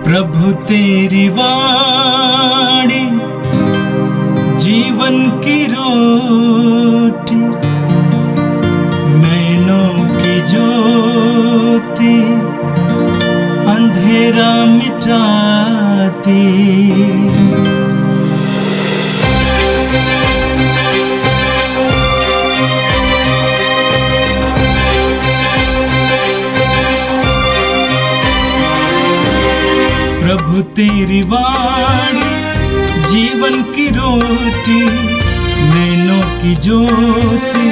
प्रभु तेरी वाणी जीवन की रोटी, नैनों की ज्योति अंधेरा मिटाती। प्रभु तेरी वाणी जीवन की रोटी, नैनों की ज्योति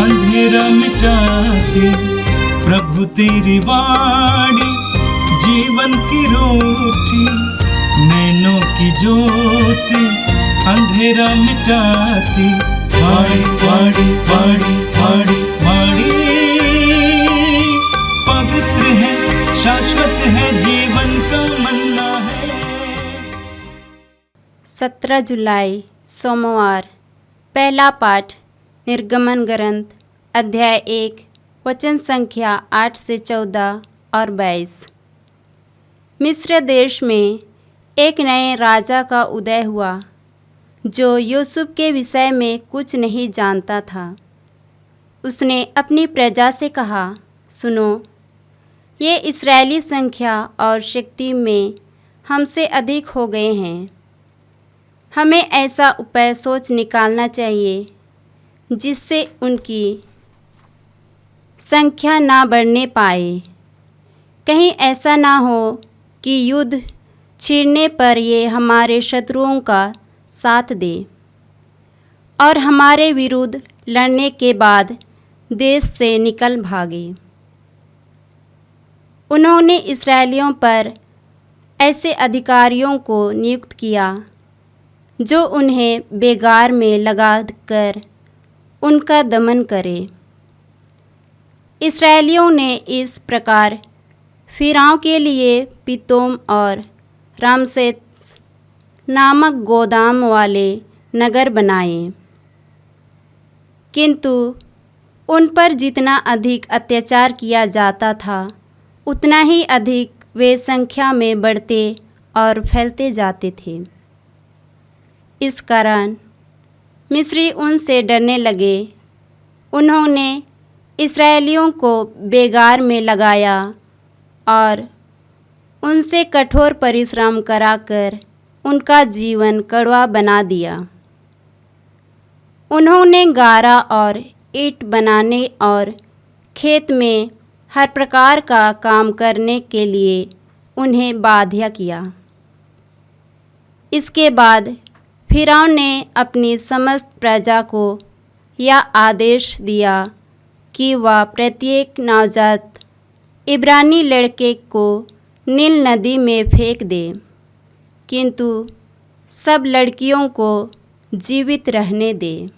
अंधेरा मिटाती। प्रभु तेरी वाणी जीवन की रोटी, नैनों की ज्योति अंधेरा मिटाती। वाणी वाणी वाणी वाणी वाणी पवित्र है, शाश्वत है, जीवन का मन्ना है। 17 जुलाई सोमवार। पहला पाठ निर्गमन ग्रंथ अध्याय 1 वचन संख्या 8 से 14 और 22। मिस्र देश में एक नए राजा का उदय हुआ जो यूसुफ के विषय में कुछ नहीं जानता था। उसने अपनी प्रजा से कहा, सुनो, ये इस्राएली संख्या और शक्ति में हमसे अधिक हो गए हैं। हमें ऐसा उपाय सोच निकालना चाहिए जिससे उनकी संख्या ना बढ़ने पाए। कहीं ऐसा ना हो कि युद्ध छिड़ने पर ये हमारे शत्रुओं का साथ दे और हमारे विरुद्ध लड़ने के बाद देश से निकल भागे। उन्होंने इस्राएलियों पर ऐसे अधिकारियों को नियुक्त किया जो उन्हें बेगार में लगा कर उनका दमन करे। इस्राएलियों ने इस प्रकार फिरौन के लिए पितोम और रामसेस नामक गोदाम वाले नगर बनाए, किंतु उन पर जितना अधिक अत्याचार किया जाता था उतना ही अधिक वे संख्या में बढ़ते और फैलते जाते थे। इस कारण मिस्री उनसे डरने लगे। उन्होंने इस्राएलियों को बेगार में लगाया और उनसे कठोर परिश्रम कराकर उनका जीवन कड़वा बना दिया। उन्होंने गारा और ईंट बनाने और खेत में हर प्रकार का काम करने के लिए उन्हें बाध्य किया। इसके बाद फिरौन ने अपनी समस्त प्रजा को यह आदेश दिया कि वह प्रत्येक नवजात इब्रानी लड़के को नील नदी में फेंक दे, किंतु सब लड़कियों को जीवित रहने दे।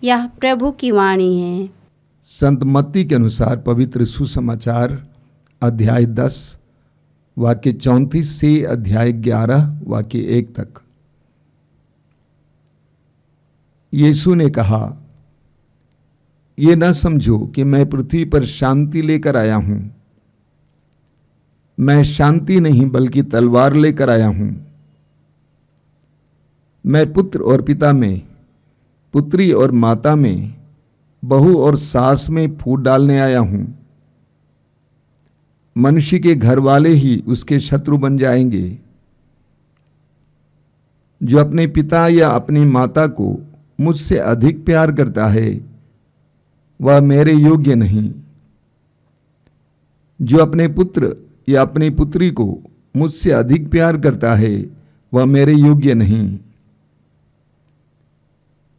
यह प्रभु की वाणी है। संत मत्ती के अनुसार पवित्र सुसमाचार अध्याय 10 वाक्य 34 से अध्याय 11 वाक्य 1 तक। यीशु ने कहा, ये न समझो कि मैं पृथ्वी पर शांति लेकर आया हूं। मैं शांति नहीं बल्कि तलवार लेकर आया हूं। मैं पुत्र और पिता में, पुत्री और माता में, बहू और सास में फूट डालने आया हूं। मनुष्य के घर वाले ही उसके शत्रु बन जाएंगे। जो अपने पिता या अपनी माता को मुझसे अधिक प्यार करता है वह मेरे योग्य नहीं। जो अपने पुत्र या अपनी पुत्री को मुझसे अधिक प्यार करता है वह मेरे योग्य नहीं।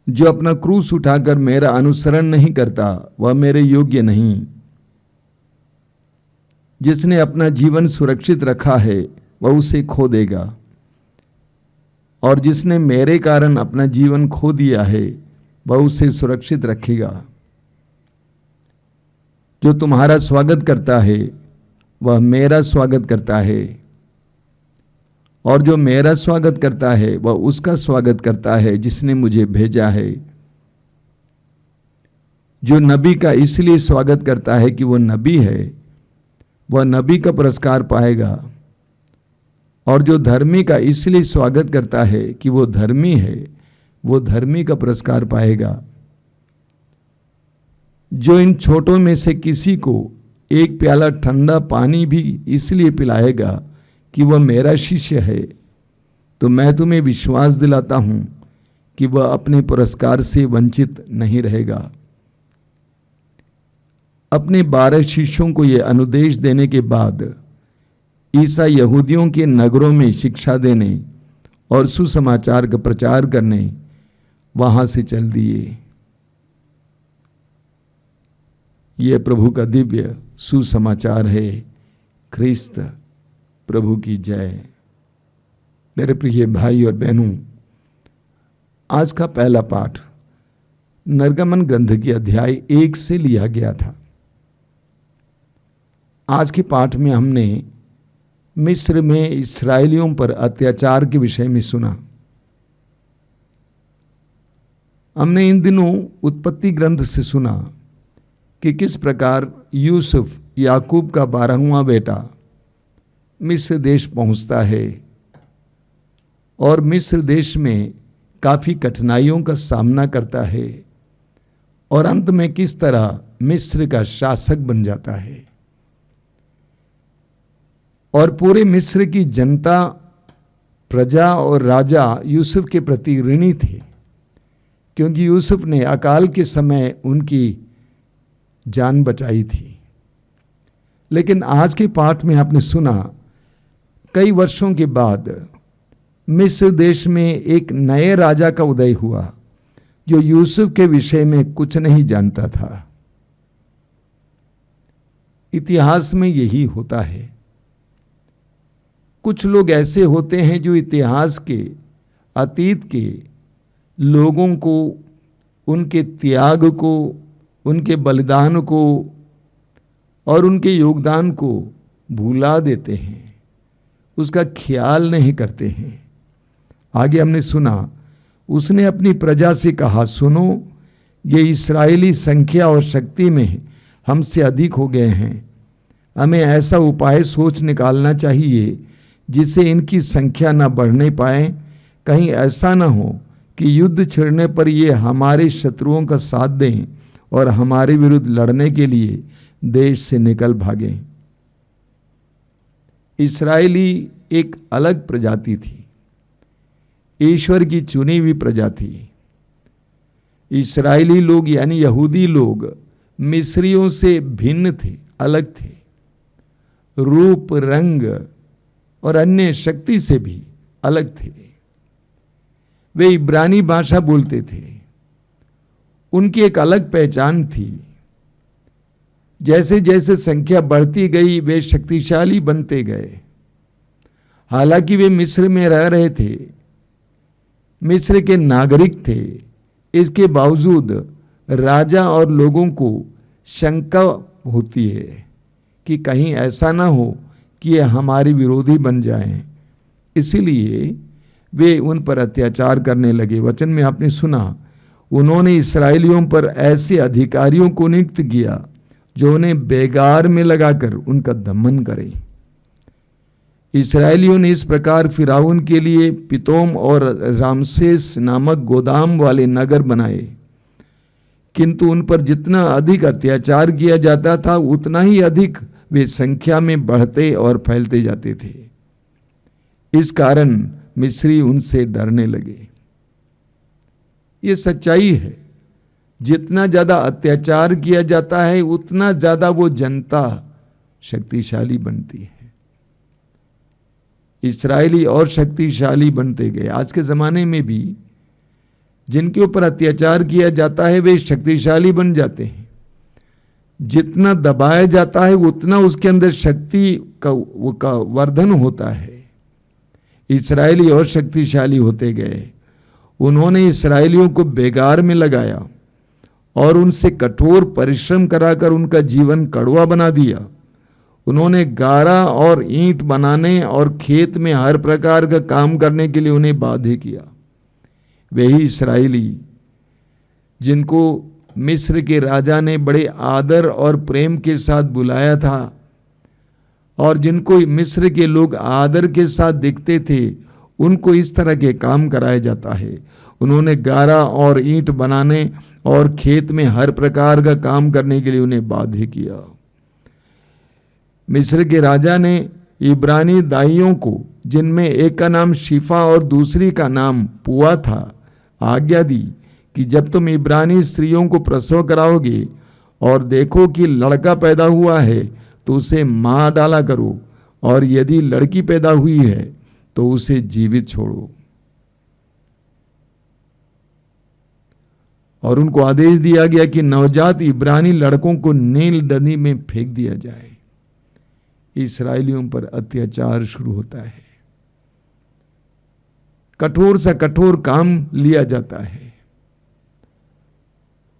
जो अपना क्रूस उठाकर मेरा अनुसरण नहीं करता वह मेरे योग्य नहीं। जिसने अपना जीवन सुरक्षित रखा है वह उसे खो देगा, और जिसने मेरे कारण अपना जीवन खो दिया है वह उसे सुरक्षित रखेगा। जो तुम्हारा स्वागत करता है वह मेरा स्वागत करता है, और जो मेरा स्वागत करता है वह उसका स्वागत करता है जिसने मुझे भेजा है। जो नबी का इसलिए स्वागत करता है कि वो नबी है, वह नबी का पुरस्कार पाएगा। और जो धर्मी का इसलिए स्वागत करता है कि वो धर्मी है, वो धर्मी का पुरस्कार पाएगा। जो इन छोटों में से किसी को एक प्याला ठंडा पानी भी इसलिए पिलाएगा कि वह मेरा शिष्य है, तो मैं तुम्हें विश्वास दिलाता हूं कि वह अपने पुरस्कार से वंचित नहीं रहेगा। अपने 12 शिष्यों को यह अनुदेश देने के बाद ईसा यहूदियों के नगरों में शिक्षा देने और सुसमाचार का प्रचार करने वहां से चल दिए। यह प्रभु का दिव्य सुसमाचार है। ख्रिस्त प्रभु की जय। मेरे प्रिय भाई और बहनों, आज का पहला पाठ निर्गमन ग्रंथ के अध्याय 1 से लिया गया था। आज के पाठ में हमने मिस्र में इस्राएलियों पर अत्याचार के विषय में सुना। हमने इन दिनों उत्पत्ति ग्रंथ से सुना कि किस प्रकार यूसुफ, याकूब का 12वां बेटा, मिस्र देश पहुंचता है और मिस्र देश में काफी कठिनाइयों का सामना करता है और अंत में किस तरह मिस्र का शासक बन जाता है। और पूरे मिस्र की जनता, प्रजा और राजा यूसुफ के प्रति ऋणी थे, क्योंकि यूसुफ ने अकाल के समय उनकी जान बचाई थी। लेकिन आज के पाठ में आपने सुना, कई वर्षों के बाद मिस्र देश में एक नए राजा का उदय हुआ जो यूसुफ के विषय में कुछ नहीं जानता था। इतिहास में यही होता है। कुछ लोग ऐसे होते हैं जो इतिहास के, अतीत के लोगों को, उनके त्याग को, उनके बलिदान को और उनके योगदान को भुला देते हैं, उसका ख्याल नहीं करते हैं। आगे हमने सुना, उसने अपनी प्रजा से कहा, सुनो, ये इस्राएली संख्या और शक्ति में हमसे अधिक हो गए हैं। हमें ऐसा उपाय सोच निकालना चाहिए जिससे इनकी संख्या न बढ़ने पाए। कहीं ऐसा न हो कि युद्ध छिड़ने पर ये हमारे शत्रुओं का साथ दें और हमारे विरुद्ध लड़ने के लिए देश से निकल भागें। इस्राएली एक अलग प्रजाति थी, ईश्वर की चुनी हुई प्रजा थी। इस्राएली लोग यानी यहूदी लोग मिस्रियों से भिन्न थे, अलग थे, रूप, रंग और अन्य शक्ति से भी अलग थे। वे इब्रानी भाषा बोलते थे, उनकी एक अलग पहचान थी। जैसे जैसे संख्या बढ़ती गई वे शक्तिशाली बनते गए। हालांकि वे मिस्र में रह रहे थे, मिस्र के नागरिक थे, इसके बावजूद राजा और लोगों को शंका होती है कि कहीं ऐसा ना हो कि ये हमारे विरोधी बन जाएं। इसीलिए वे उन पर अत्याचार करने लगे। वचन में आपने सुना, उन्होंने इस्राएलियों पर ऐसे अधिकारियों को नियुक्त किया जो उन्हें बेगार में लगाकर उनका दमन करें। इस्राएलियों ने इस प्रकार फिरौन के लिए पितोम और रामसेस नामक गोदाम वाले नगर बनाए, किंतु उन पर जितना अधिक अत्याचार किया जाता था उतना ही अधिक वे संख्या में बढ़ते और फैलते जाते थे। इस कारण मिस्री उनसे डरने लगे। ये सच्चाई है, जितना ज्यादा अत्याचार किया जाता है उतना ज्यादा वो जनता शक्तिशाली बनती है। इस्राएली और शक्तिशाली बनते गए। आज के जमाने में भी जिनके ऊपर अत्याचार किया जाता है वे शक्तिशाली बन जाते हैं। जितना दबाया जाता है उतना उसके अंदर शक्ति का वर्धन होता है। इस्राएली और शक्तिशाली होते गए। उन्होंने इस्राएलियों को बेगार में लगाया और उनसे कठोर परिश्रम कराकर उनका जीवन कड़वा बना दिया। उन्होंने गारा और ईंट बनाने और खेत में हर प्रकार का काम करने के लिए उन्हें बाध्य किया। वही इस्राएली जिनको मिस्र के राजा ने बड़े आदर और प्रेम के साथ बुलाया था और जिनको मिस्र के लोग आदर के साथ देखते थे उनको इस तरह के काम कराया जाता है। उन्होंने गारा और ईंट बनाने और खेत में हर प्रकार का काम करने के लिए उन्हें बाध्य किया। मिस्र के राजा ने इब्रानी दाइयों को, जिनमें एक का नाम शिफा और दूसरी का नाम पुआ था, आज्ञा दी कि जब तुम इब्रानी स्त्रियों को प्रसव कराओगे और देखो कि लड़का पैदा हुआ है तो उसे मार डाला करो, और यदि लड़की पैदा हुई है तो उसे जीवित छोड़ो। और उनको आदेश दिया गया कि नवजात इब्रानी लड़कों को नील नदी में फेंक दिया जाए। इस्राएलियों पर अत्याचार शुरू होता है, कठोर सा कठोर काम लिया जाता है।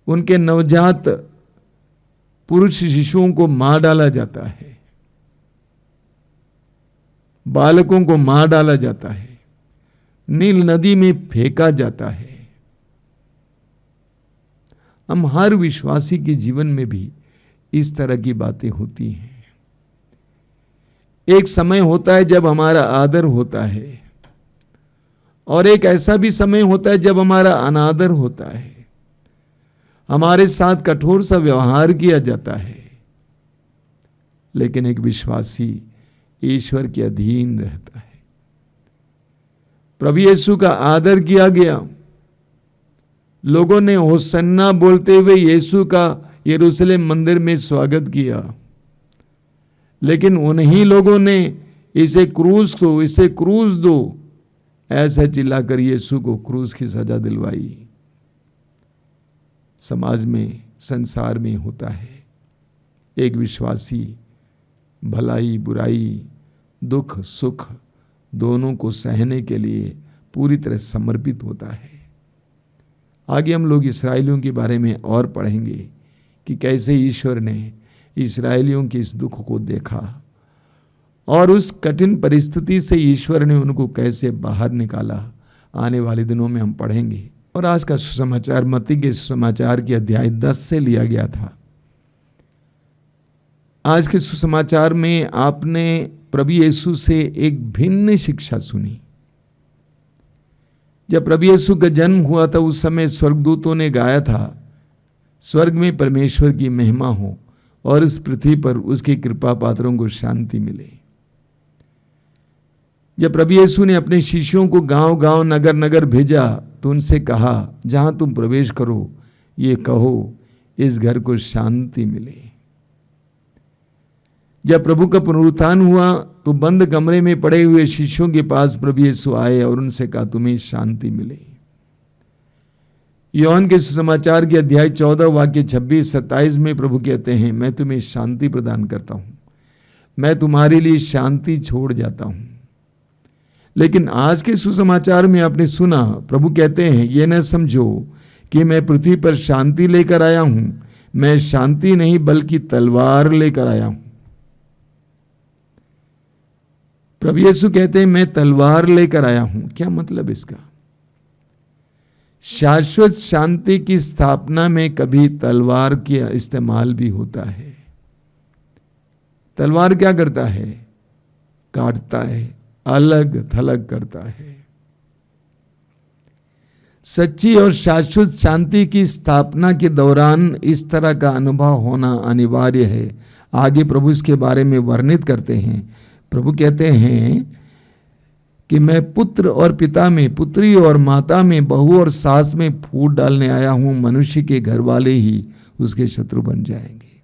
उनके नवजात पुरुष शिशुओं को मार डाला जाता है, बालकों को मार डाला जाता है, नील नदी में फेंका जाता है। हम हर विश्वासी के जीवन में भी इस तरह की बातें होती हैं। एक समय होता है जब हमारा आदर होता है, और एक ऐसा भी समय होता है जब हमारा अनादर होता है, हमारे साथ कठोर सा व्यवहार किया जाता है। लेकिन एक विश्वासी ईश्वर के अधीन रहता है। प्रभु यीशु का आदर किया गया। लोगों ने होसन्ना बोलते हुए यीशु का यरूशलेम मंदिर में स्वागत किया, लेकिन उन्हीं लोगों ने इसे क्रूस दो, इसे क्रूस दो, ऐसा चिल्लाकर यीशु को क्रूस की सजा दिलवाई। समाज में, संसार में होता है। एक विश्वासी भलाई बुराई, दुख सुख दोनों को सहने के लिए पूरी तरह समर्पित होता है। आगे हम लोग इस्राएलियों के बारे में और पढ़ेंगे कि कैसे ईश्वर ने इस्राएलियों के इस दुख को देखा और उस कठिन परिस्थिति से ईश्वर ने उनको कैसे बाहर निकाला। आने वाले दिनों में हम पढ़ेंगे। और आज का सुसमाचार मत्ती के सुसमाचार के अध्याय 10 से लिया गया था। आज के सुसमाचार में आपने प्रभु यीशु से एक भिन्न शिक्षा सुनी। जब प्रभु यीशु का जन्म हुआ था उस समय स्वर्गदूतों ने गाया था, स्वर्ग में परमेश्वर की महिमा हो और इस पृथ्वी पर उसकी कृपा पात्रों को शांति मिले। जब प्रभु यीशु ने अपने शिष्यों को गांव-गांव नगर-नगर भेजा तो उनसे कहा, जहां तुम प्रवेश करो ये कहो इस घर को शांति मिले। जब प्रभु का पुनरुत्थान हुआ तो बंद कमरे में पड़े हुए शिष्यों के पास प्रभु यीशु आए और उनसे कहा, तुम्हें शांति मिले। योहन के सुसमाचार के अध्याय 14 वाक्य 26-27 में प्रभु कहते हैं, मैं तुम्हें शांति प्रदान करता हूं, मैं तुम्हारे लिए शांति छोड़ जाता हूं। लेकिन आज के सुसमाचार में आपने सुना प्रभु कहते हैं, ये न समझो कि मैं पृथ्वी पर शांति लेकर आया हूं, मैं शांति नहीं बल्कि तलवार लेकर आया हूं। प्रभु यीशु कहते हैं मैं तलवार लेकर आया हूं। क्या मतलब इसका? शाश्वत शांति की स्थापना में कभी तलवार का इस्तेमाल भी होता है। तलवार क्या करता है? काटता है, अलग थलग करता है। सच्ची और शाश्वत शांति की स्थापना के दौरान इस तरह का अनुभव होना अनिवार्य है। आगे प्रभु इसके बारे में वर्णित करते हैं। प्रभु कहते हैं कि मैं पुत्र और पिता में, पुत्री और माता में, बहू और सास में फूट डालने आया हूं। मनुष्य के घर वाले ही उसके शत्रु बन जाएंगे।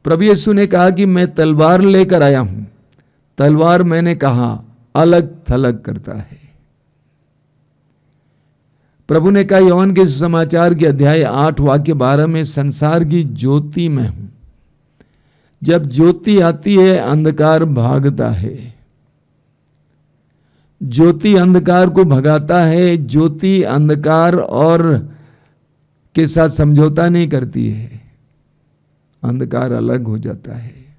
प्रभु यीशु ने कहा कि मैं तलवार लेकर आया हूं। तलवार मैंने कहा अलग थलग करता है। प्रभु ने कहा योहन के सुसमाचार के अध्याय 8 वाक्य 12 में, संसार की ज्योति मैं हूं। जब ज्योति आती है अंधकार भागता है। ज्योति अंधकार को भगाता है। ज्योति अंधकार और के साथ समझौता नहीं करती है, अंधकार अलग हो जाता है।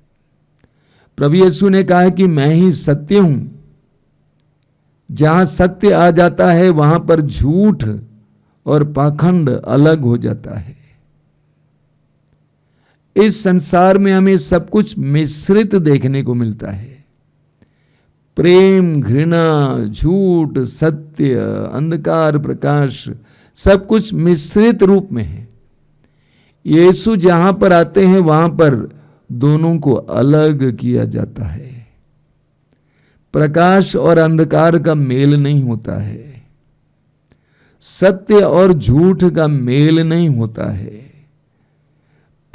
प्रभु यीशु ने कहा कि मैं ही सत्य हूं। जहां सत्य आ जाता है वहां पर झूठ और पाखंड अलग हो जाता है। इस संसार में हमें सब कुछ मिश्रित देखने को मिलता है। प्रेम, घृणा, झूठ, सत्य, अंधकार, प्रकाश, सब कुछ मिश्रित रूप में है। यीशु जहां पर आते हैं वहां पर दोनों को अलग किया जाता है। प्रकाश और अंधकार का मेल नहीं होता है, सत्य और झूठ का मेल नहीं होता है,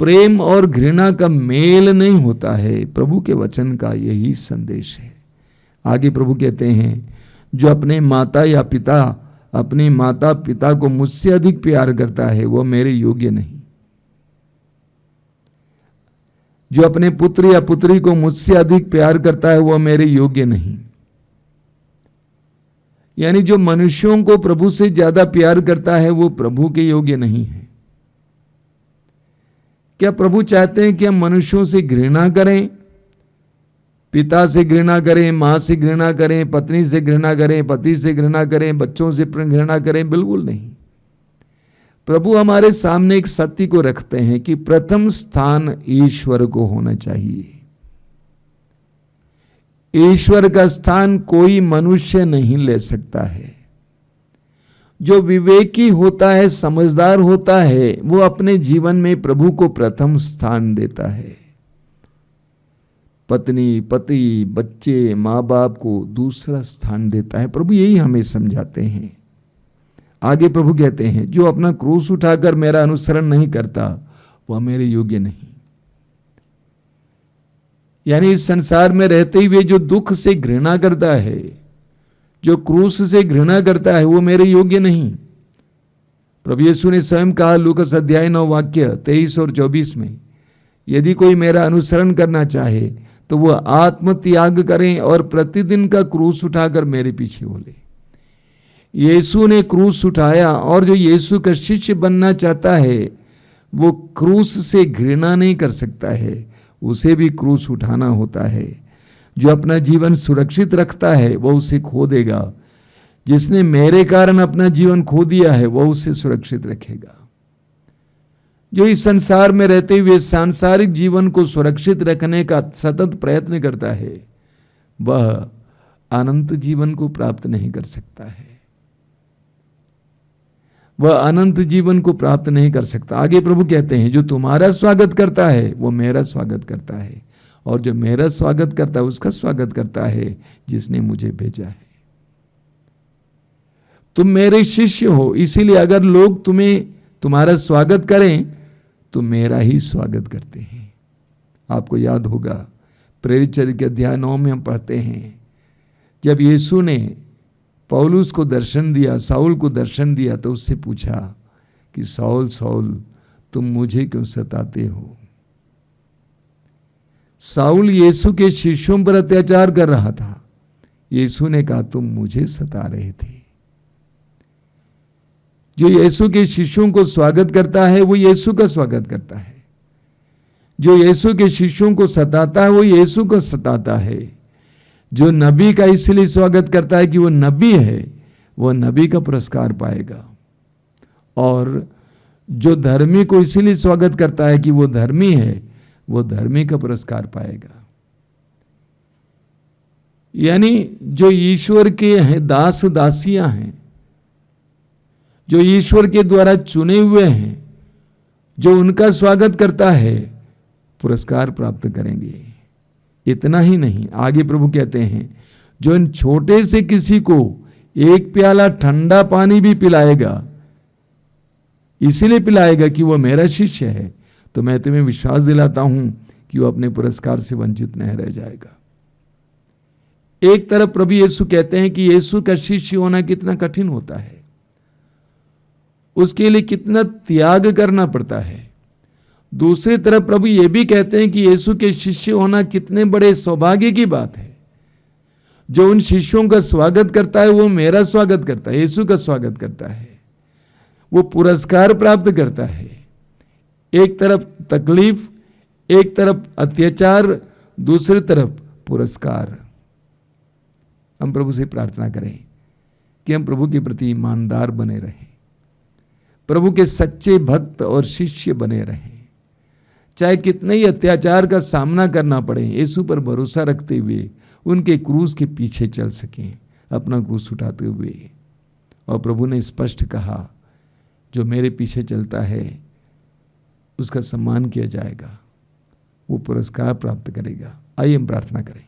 प्रेम और घृणा का मेल नहीं होता है। प्रभु के वचन का यही संदेश है। आगे प्रभु कहते हैं, जो अपने माता पिता को मुझसे अधिक प्यार करता है वह मेरे योग्य नहीं। जो अपने पुत्र या पुत्री को मुझसे अधिक प्यार करता है वह मेरे योग्य नहीं। यानी जो मनुष्यों को प्रभु से ज्यादा प्यार करता है वो प्रभु के योग्य नहीं है। क्या प्रभु चाहते हैं कि हम मनुष्यों से घृणा करें? पिता से घृणा करें, मां से घृणा करें, पत्नी से घृणा करें, पति से घृणा करें, बच्चों से घृणा करें? बिल्कुल नहीं। प्रभु हमारे सामने एक सत्य को रखते हैं कि प्रथम स्थान ईश्वर को होना चाहिए। ईश्वर का स्थान कोई मनुष्य नहीं ले सकता है। जो विवेकी होता है, समझदार होता है, वो अपने जीवन में प्रभु को प्रथम स्थान देता है। पत्नी, पति, बच्चे, माँ बाप को दूसरा स्थान देता है। प्रभु यही हमें समझाते हैं। आगे प्रभु कहते हैं, जो अपना क्रूस उठाकर मेरा अनुसरण नहीं करता वह मेरे योग्य नहीं। यानी इस संसार में रहते हुए जो दुख से घृणा करता है, जो क्रूस से घृणा करता है, वो मेरे योग्य नहीं। प्रभु यीशु ने स्वयं कहा लूकास अध्याय 9 वाक्य 23 और 24 में, यदि कोई मेरा अनुसरण करना चाहे तो वह आत्म त्याग करें और प्रतिदिन का क्रूस उठाकर मेरे पीछे बोले। यीशु ने क्रूस उठाया और जो यीशु का शिष्य बनना चाहता है वो क्रूस से घृणा नहीं कर सकता है, उसे भी क्रूस उठाना होता है। जो अपना जीवन सुरक्षित रखता है वह उसे खो देगा। जिसने मेरे कारण अपना जीवन खो दिया है वह उसे सुरक्षित रखेगा। जो इस संसार में रहते हुए सांसारिक जीवन को सुरक्षित रखने का सतत प्रयत्न करता है वह अनंत जीवन को प्राप्त नहीं कर सकता है। वह अनंत जीवन को प्राप्त नहीं कर सकता। आगे प्रभु कहते हैं, जो तुम्हारा स्वागत करता है वो मेरा स्वागत करता है, और जो मेरा स्वागत करता है उसका स्वागत करता है जिसने मुझे भेजा है। तुम मेरे शिष्य हो, इसीलिए अगर लोग तुम्हारा स्वागत करें तो मेरा ही स्वागत करते हैं। आपको याद होगा प्रेरित चरित्र के अध्याय 9 में हम पढ़ते हैं, जब यीशु ने पौलुस को दर्शन दिया, साउल को दर्शन दिया, तो उससे पूछा कि साउल साउल तुम मुझे क्यों सताते हो। साउल यीशु के शिष्यों पर अत्याचार कर रहा था। यीशु ने कहा तुम मुझे सता रहे थे। जो यीशु के शिष्यों को स्वागत करता है वो यीशु का स्वागत करता है। जो यीशु के शिष्यों को सताता है वो यीशु को सताता है। जो नबी का इसलिए स्वागत करता है कि वो नबी है, वो नबी का पुरस्कार पाएगा। और जो धर्मी को इसलिए स्वागत करता है कि वो धर्मी है, वो धर्मी का पुरस्कार पाएगा। यानी जो ईश्वर के हैं दास दासियां हैं, जो ईश्वर के द्वारा चुने हुए हैं, जो उनका स्वागत करता है पुरस्कार प्राप्त करेंगे। इतना ही नहीं, आगे प्रभु कहते हैं, जो इन छोटे से किसी को एक प्याला ठंडा पानी भी पिलाएगा, इसीलिए पिलाएगा कि वो मेरा शिष्य है, तो मैं तुम्हें विश्वास दिलाता हूं कि वो अपने पुरस्कार से वंचित नहीं रह जाएगा। एक तरफ प्रभु यीशु कहते हैं कि यीशु का शिष्य होना कितना कठिन होता है, उसके लिए कितना त्याग करना पड़ता है। दूसरी तरफ प्रभु ये भी कहते हैं कि यीशु के शिष्य होना कितने बड़े सौभाग्य की बात है। जो उन शिष्यों का स्वागत करता है वो मेरा स्वागत करता है, यीशु का स्वागत करता है, वो पुरस्कार प्राप्त करता है। एक तरफ तकलीफ, एक तरफ अत्याचार, दूसरी तरफ पुरस्कार। हम प्रभु से प्रार्थना करें कि हम प्रभु के प्रति ईमानदार बने रहें, प्रभु के सच्चे भक्त और शिष्य बने रहें। चाहे कितने ही अत्याचार का सामना करना पड़े, यीशु पर भरोसा रखते हुए उनके क्रूस के पीछे चल सकें, अपना क्रूस उठाते हुए। और प्रभु ने स्पष्ट कहा, जो मेरे पीछे चलता है उसका सम्मान किया जाएगा, वो पुरस्कार प्राप्त करेगा। आइए हम प्रार्थना करें।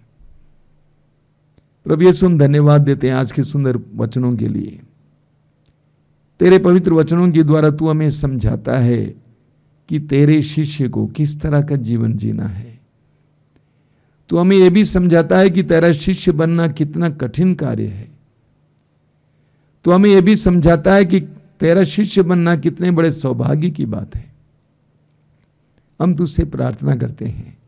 प्रभु यीशु, हम धन्यवाद देते हैं आज के सुंदर वचनों के लिए। तेरे पवित्र वचनों के द्वारा तू हमें समझाता है कि तेरे शिष्य को किस तरह का जीवन जीना है। तू हमें यह भी समझाता है कि तेरा शिष्य बनना कितना कठिन कार्य है। तू हमें यह भी समझाता है कि तेरा शिष्य बनना कितने बड़े सौभाग्य की बात है। हम तुझसे प्रार्थना करते हैं,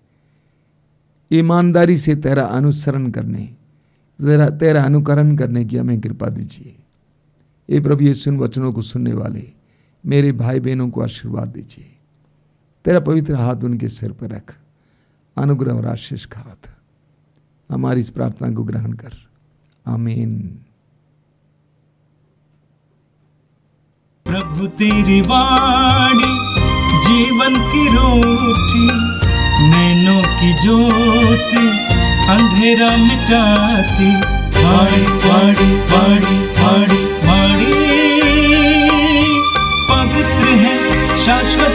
ईमानदारी से तेरा अनुसरण करने, तेरा अनुकरण करने की हमें कृपा दीजिए। ये प्रभु यीशु इन वचनों को सुनने वाले मेरे भाई बहनों को आशीर्वाद दीजिए। तेरा पवित्र हाथ उनके सिर पर रख, अनुग्रह और आशीष का हाथ। हमारी इस प्रार्थना को ग्रहण कर, आमीन। प्रभु तेरी वाणी जीवन की रोटी, नैनों की ज्योति अंधेरा मिटाती। वाणी वाणी वाणी वाणी वाणी पवित्र है, शाश्वत